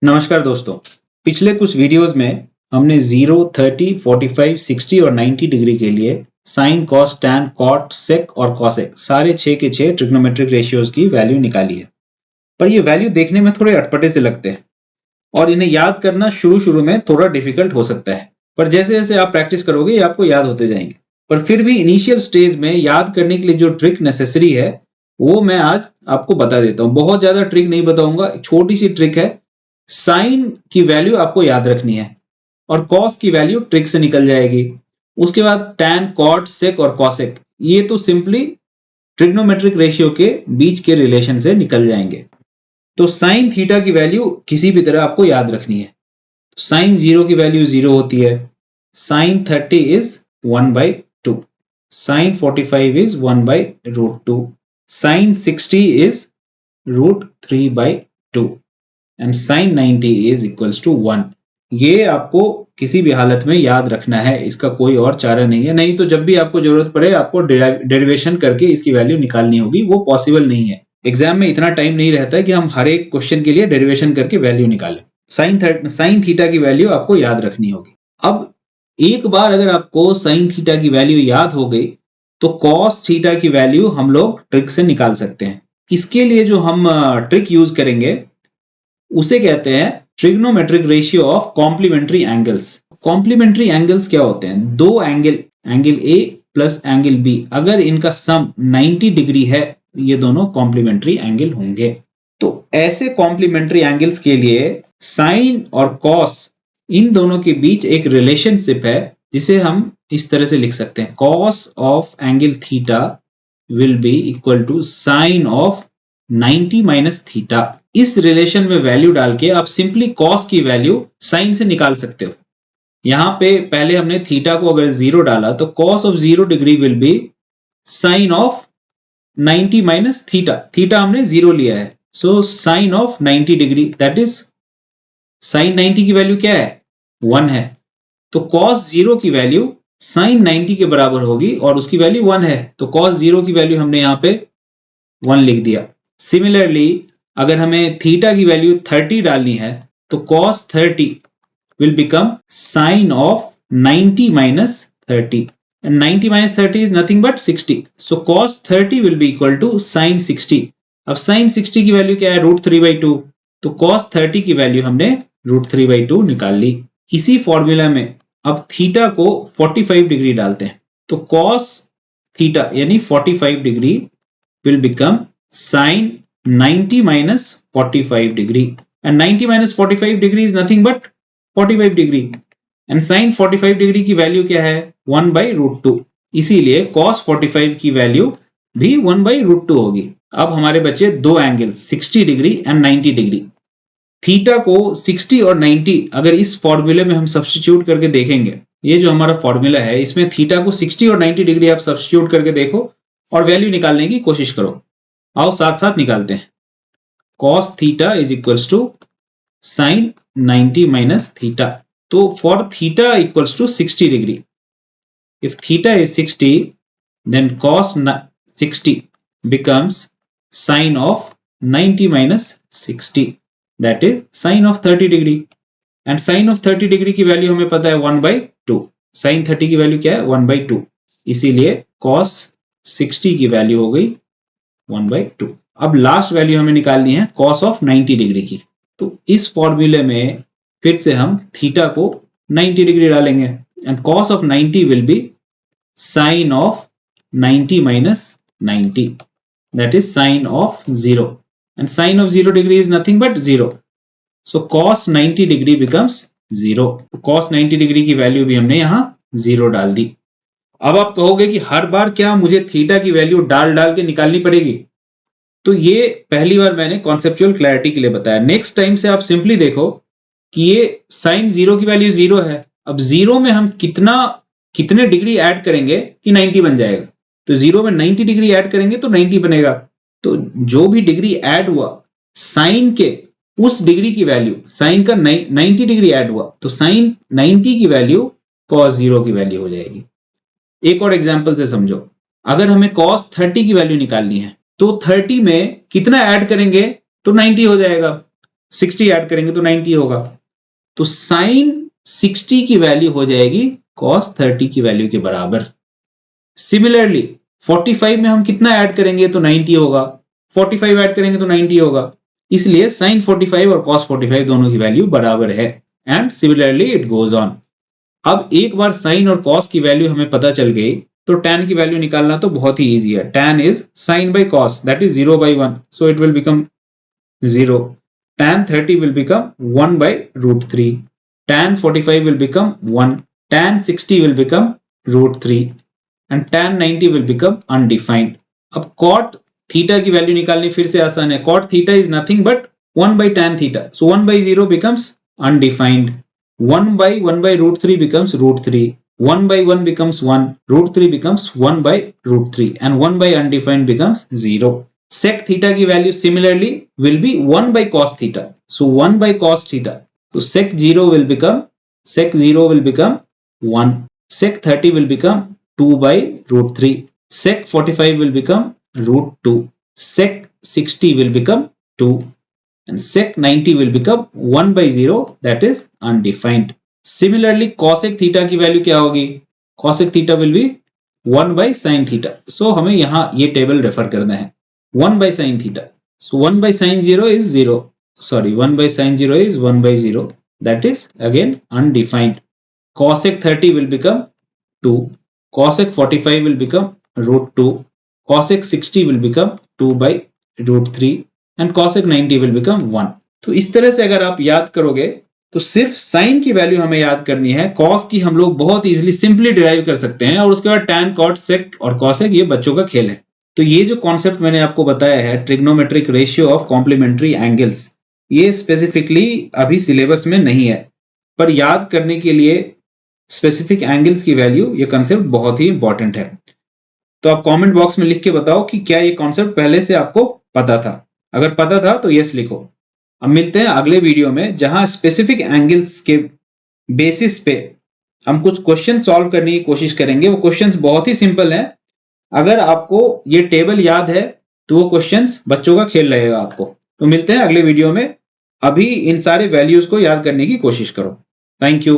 नमस्कार दोस्तों, पिछले कुछ वीडियोस में हमने 0, 30, 45, 60 और 90 डिग्री के लिए साइन, कॉस, टैन, कॉट, सेक और कॉसेक सारे 6 के 6 ट्रिग्नोमेट्रिक रेशियोज की वैल्यू निकाली है। पर ये वैल्यू देखने में थोड़े अटपटे से लगते हैं और इन्हें याद करना शुरू में थोड़ा डिफिकल्ट हो सकता है, पर जैसे जैसे आप प्रैक्टिस करोगे ये आपको याद होते जाएंगे। पर फिर भी इनिशियल स्टेज में याद करने के लिए जो ट्रिक नेसेसरी है वो मैं आज आपको बता देता हूँ। बहुत ज्यादा ट्रिक नहीं बताऊंगा, छोटी सी ट्रिक है। साइन की वैल्यू आपको याद रखनी है और कॉस की वैल्यू ट्रिक से निकल जाएगी। उसके बाद टैन, कॉट, सेक और कॉसेक ये तो सिंपली ट्रिग्नोमेट्रिक रेशियो के बीच के रिलेशन से निकल जाएंगे। तो साइन थीटा की वैल्यू किसी भी तरह आपको याद रखनी है। साइन 0 की वैल्यू 0 होती है। Sine 30 is 1/2। Sine 45 is 1/√2। Sine 60 is √3/2 and sine 90 is equals to 1। ये आपको किसी भी हालत में याद रखना है, इसका कोई और चारा नहीं है। नहीं तो जब भी आपको जरूरत पड़े आपको डेरिवेशन करके इसकी वैल्यू निकालनी होगी, वो पॉसिबल नहीं है। एग्जाम में इतना टाइम नहीं रहता है कि हम हर एक क्वेश्चन के लिए डेरिवेशन करके वैल्यू निकालें। साइन थीटा की वैल्यू आपको याद रखनी होगी। अब एक बार अगर आपको साइन थीटा की वैल्यू याद हो गई तो कॉस थीटा की वैल्यू हम लोग ट्रिक से निकाल सकते हैं। इसके लिए जो हम ट्रिक यूज करेंगे उसे कहते हैं trigonometric ratio of complementary angles. Complementary angles क्या होते हैं? दो angle A plus angle B, अगर इनका सम 90 डिग्री है, ये दोनों कॉम्प्लीमेंट्री एंगल होंगे। तो ऐसे कॉम्प्लीमेंट्री एंगल्स के लिए साइन और कॉस इन दोनों के बीच एक रिलेशनशिप है जिसे हम इस तरह से लिख सकते हैं। Cos of angle theta will be equal to sine of 90 minus theta. इस रिलेशन में वैल्यू डाल के आप सिंपली कॉस की वैल्यू साइन से निकाल सकते हो। यहां पे पहले हमने थीटा को अगर 0 डाला तो cos of 0 degree will be sine of 90 minus theta. Theta हमने 0 लिया है, so sine of 90 degree, that is sine 90 की वैल्यू क्या है? 1 है। तो कॉस 0 की वैल्यू साइन 90 के बराबर होगी और उसकी वैल्यू 1 है, तो कॉस 0 की वैल्यू हमने यहां पे 1 लिख दिया। सिमिलरली अगर हमें थीटा की वैल्यू 30 डालनी है तो cos 30 will become sin of 90 minus 30 and 90 minus 30 is nothing but 60, so cos 30 will be equal to sin 60। अब sin 60 की वैल्यू क्या है? √3/2, तो cos 30 की वैल्यू हमने √3/2 निकाल ली। इसी फॉर्मूला में अब थीटा को 45 डिग्री डालते हैं, तो cos थीटा यानी 45 degree will become sin 90 minus 45 degree, and 90 minus 45 degree is nothing but 45 degree, and sin 45 degree की वैल्यू क्या है? 1/√2। इसीलिए cos 45 की वैल्यू भी 1/√2 होगी। अब हमारे बचे दो angles 60 degree and 90 degree. Theta को 60 और 90 अगर इस फॉर्मूले में हम सब्स्टिट्यूट करके देखेंगे, ये जो हमारा फॉर्मूला है इसमें थीटा को 60 और 90 डिग्री आप सब्स्टिट्यूट करके देखो और वैल्यू निकालने की कोशिश करो। आओ साथ साथ निकालते हैं। cos theta is equals to sine 90 minus theta. तो for theta equals to 60 degree, if theta is 60 then cos 60 becomes sin of 90 minus 60, that is sin of 30 degree, and sin of 30 degree की value हमें पता है 1/2। sin 30 की value क्या है? 1/2, इसीलिए cos 60 की वैल्यू हो गई 1/2। अब लास्ट वैल्यू हमें निकालनी है cos ऑफ 90 डिग्री की, तो इस फॉर्मूले में फिर से हम थीटा को 90 डिग्री डालेंगे and cos of 90 will be sin of 90 minus 90, that is sin of 0, and sin of 0 degree is nothing but 0, so cos 90 degree becomes 0। cos 90 degree की वैल्यू भी हमने यहां 0 डाल दी। अब आप कहोगे कि हर बार क्या मुझे थीटा की वैल्यू डाल के निकालनी पड़ेगी? तो ये पहली बार मैंने कॉन्सेप्चुअल क्लैरिटी के लिए बताया। नेक्स्ट टाइम से आप सिंपली देखो कि ये साइन 0 की वैल्यू 0 है। अब 0 में हम कितने डिग्री ऐड करेंगे कि 90 बन जाएगा? तो 0 में 90 डिग्री ऐड करेंगे तो 90 बनेगा। तो जो भी डिग्री ऐड हुआ साइन के, उस डिग्री की वैल्यू, साइन का 90 डिग्री ऐड हुआ तो साइन 90 की वैल्यू cos 0 की वैल्यू हो जाएगी। एक और एग्जांपल से समझो, अगर हमें cos 30 की वैल्यू निकालनी है तो 30 में कितना ऐड करेंगे तो 90 हो जाएगा। 60 ऐड करेंगे तो 90 होगा। तो साइन 60 की वैल्यू हो जाएगी cos 30 की वैल्यू के बराबर। सिमिलरली 45 में हम कितना ऐड करेंगे तो 90 होगा, 45 ऐड करेंगे तो 90 होगा, इसलिए sin 45 और cos 45 दोनों की वैल्यू बराबर है। And similarly it goes on. अब एक बार साइन और cos की वैल्यू हमें पता चल गई तो tan की वैल्यू निकालना तो बहुत ही इजी है। tan is sin by cos, that is 0 by 1, so it will become 0. tan 30 will become 1 by root 3. tan 45 will become 1. tan 60 will become root 3 and tan 90 will become undefined. अब cot theta की value निकालनी फिर से आसान है। cot theta is nothing but 1 by tan theta, so 1 by 0 becomes undefined. 1 by root 3 becomes root 3. 1 by 1 becomes 1. Root 3 becomes 1 by root 3 and 1 by undefined becomes 0. Sec theta की value similarly will be 1 by cos theta. So 1 by cos theta. So sec 0 will become 1. Sec 30 will become 2 by root 3. Sec 45 will become root 2. Sec 60 will become 2. And sec 90 will become 1 by 0, that is undefined. Similarly cosec theta की value क्या होगी? Cosec theta will be 1 by sin theta. So हमें यहाँ ये table refer करना है। 1 by sin theta. So 1 by sin 0 is 0. Sorry, 1 by sin 0 is 1 by 0. That is again undefined. Cosec 30 will become 2. Cosec 45 will become root 2. Cosec 60 will become 2 by root 3. And cosec 90 will become 1. तो इस तरह से अगर आप याद करोगे तो सिर्फ साइन की वैल्यू हमें याद करनी है, cos की हम लोग बहुत इजीली सिंपली डिराइव कर सकते हैं और उसके बाद tan, cot, sec और cosec ये बच्चों का खेल है। तो ये जो कॉन्सेप्ट मैंने आपको बताया है trigonometric ratio of complementary angles, ये स्पेसिफिकली अभी सिलेबस में नहीं है, पर याद करने के लिए स्पेसिफिक एंगल्स की वैल्यू ये कॉन्सेप्ट बहुत ही इंपॉर्टेंट है। तो आप कमेंट बॉक्स में लिख के बताओ कि क्या ये कॉन्सेप्ट पहले से आपको पता था। अगर पता था तो यस लिखो। अब मिलते हैं अगले वीडियो में जहां स्पेसिफिक एंगल्स के बेसिस पे हम कुछ क्वेश्चन सॉल्व करने की कोशिश करेंगे। वो क्वेश्चंस बहुत ही सिंपल हैं। अगर आपको ये टेबल याद है तो वो क्वेश्चंस बच्चों का खेल रहेगा आपको। तो मिलते हैं अगले वीडियो में। अभी इन सारे वैल्यूज को याद करने की कोशिश करो। Thank you.